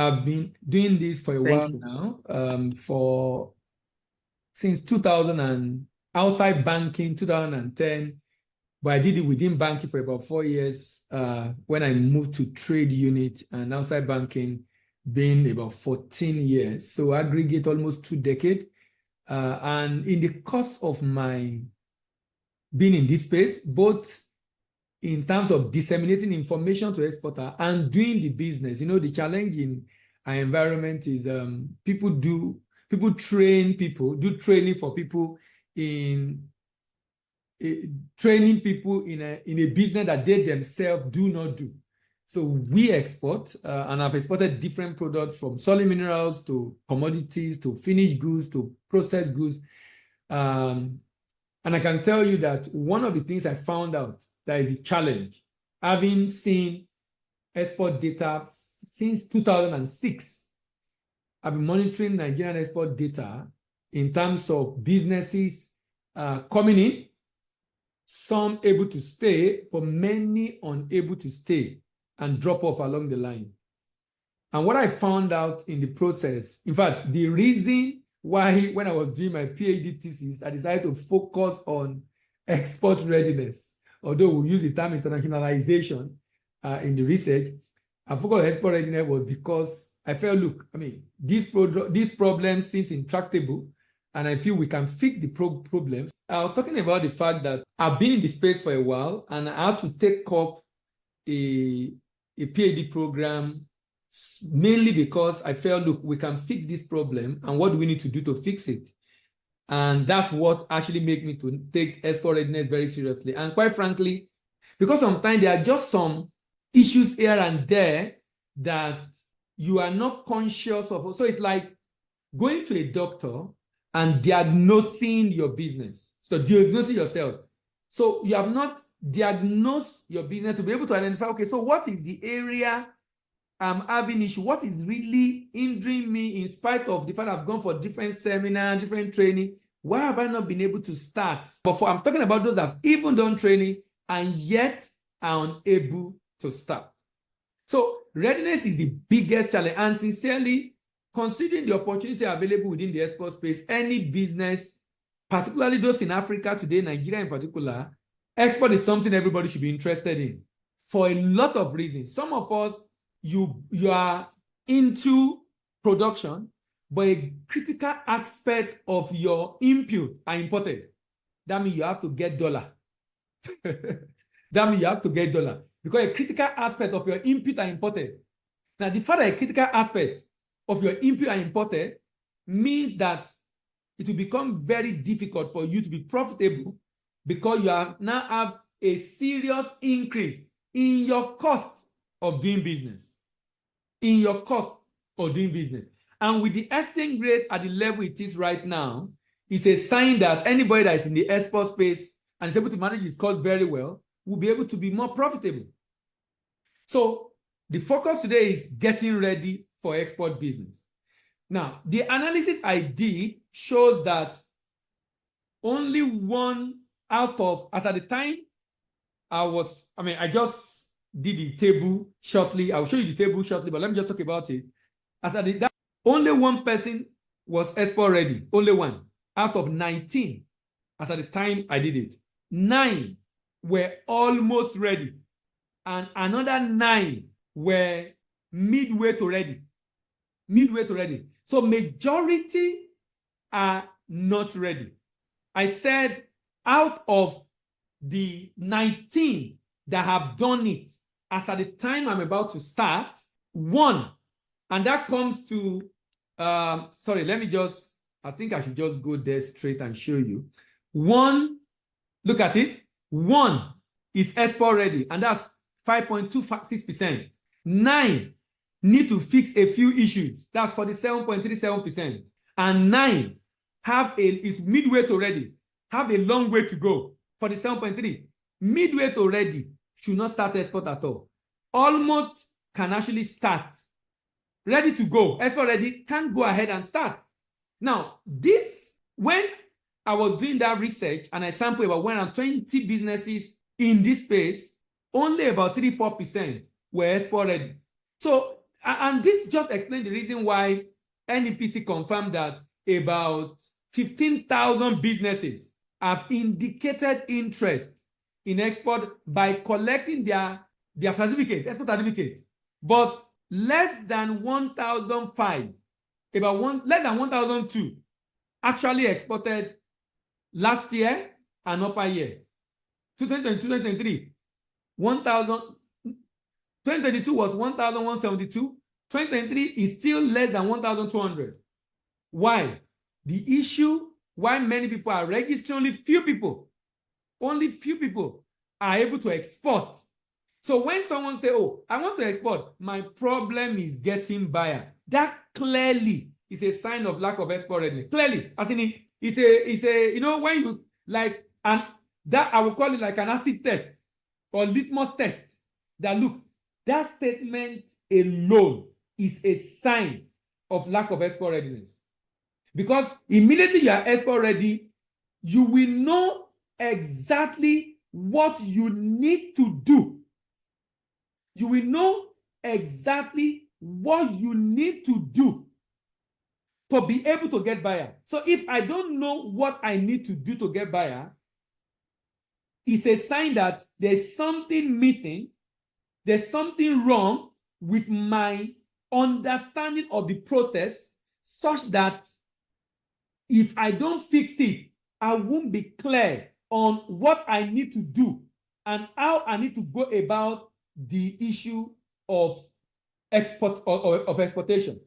I've been doing this for a while now, since 2000 and outside banking, 2010, but I did it within banking for about 4 years when I moved to trade unit, and outside banking being about 14 years. So aggregate almost 2 decades. And in the course of my being in this space, both in terms of disseminating information to exporter and doing the business, the challenge in our environment is do training for people in training people in a business that they themselves do not do. So we export, and I've exported different products from solid minerals to commodities to finished goods to processed goods. And I can tell you that one of the things I found out that is a challenge, having seen export data since 2006, I've been monitoring Nigerian export data in terms of businesses coming in, some able to stay, but many unable to stay and drop off along the line. And what I found out in the process, in fact, the reason why when I was doing my PhD thesis, I decided to focus on export readiness, although we use the term internationalization in the research. I focused on export readiness was because I felt, look, this problem seems intractable, and I feel we can fix the problems. I was talking about the fact that I've been in the space for a while, and I had to take up a PhD program mainly because I felt, look, we can fix this problem, and what do we need to do to fix it? And that's what actually made me to take export readiness very seriously. And quite frankly, because sometimes there are just some issues here and there that you are not conscious of. So it's like going to a doctor and diagnosing your business. So diagnosing yourself. So you have not diagnosed your business to be able to identify, okay, so what is the area I'm having issue? What is really hindering me in spite of the fact I've gone for different seminars, different training? Why have I not been able to start? But I'm talking about those that have even done training and yet are unable to start. So readiness is the biggest challenge. And sincerely, considering the opportunity available within the export space, any business, particularly those in Africa today, Nigeria in particular, export is something everybody should be interested in for a lot of reasons. Some of us, you are into production, but a critical aspect of your input are imported. That means you have to get dollar. That means you have to get dollar. Because a critical aspect of your input are imported. Now, the fact that a critical aspect of your input are imported means that it will become very difficult for you to be profitable because you now have a serious increase in your cost of doing business. In your cost of doing business. And with the exchange rate at the level it is right now, it's a sign that anybody that is in the export space and is able to manage his cost very well will be able to be more profitable. So the focus today is getting ready for export business. Now, the analysis I did shows that only one out of, as at the time I just did the table shortly. I'll show you the table shortly, but let me just talk about it. As at that, only one person was export ready. Only one out of 19. As at the time I did it, 9 were almost ready, and another 9 were midway to ready. Midway to ready. So majority are not ready. I said out of the 19 that have done it, as at the time I'm about to start, 1, and that comes to, sorry, I think I should just go there straight and show you. 1, look at it, 1 is export ready, and that's 5.26%. 9 need to fix a few issues, that's 47.37%. And 9 is midway to ready, have a long way to go, 47.3. Midway to ready should not start export at all. Almost can actually start. Ready to go, export ready, can't go ahead and start. Now, when I was doing that research and I sampled about 120 businesses in this space, only about 3-4% were export ready. So And this just explains the reason why NEPC confirmed that about 15,000 businesses have indicated interest in export by collecting their certificate, export certificate, but less than 1,005, less than 1,002 actually exported last year and upper year. 2022, 2023, 2022 was 1,172. 2023 is still less than 1,200. Why? The issue why many people are registering, only few people are able to export. So when someone say, oh, I want to export, my problem is getting buyer, that clearly is a sign of lack of export readiness. Clearly, as in it's a when you like, and that I will call it like an acid test or litmus test, that look, that statement alone is a sign of lack of export readiness. Because immediately you are export ready, you will know exactly what you need to do. You will know exactly what you need to do to be able to get buyer. So if I don't know what I need to do to get buyer, it's a sign that there's something missing, there's something wrong with my understanding of the process, such that if I don't fix it, I won't be clear on what I need to do and how I need to go about the issue of export of exportation.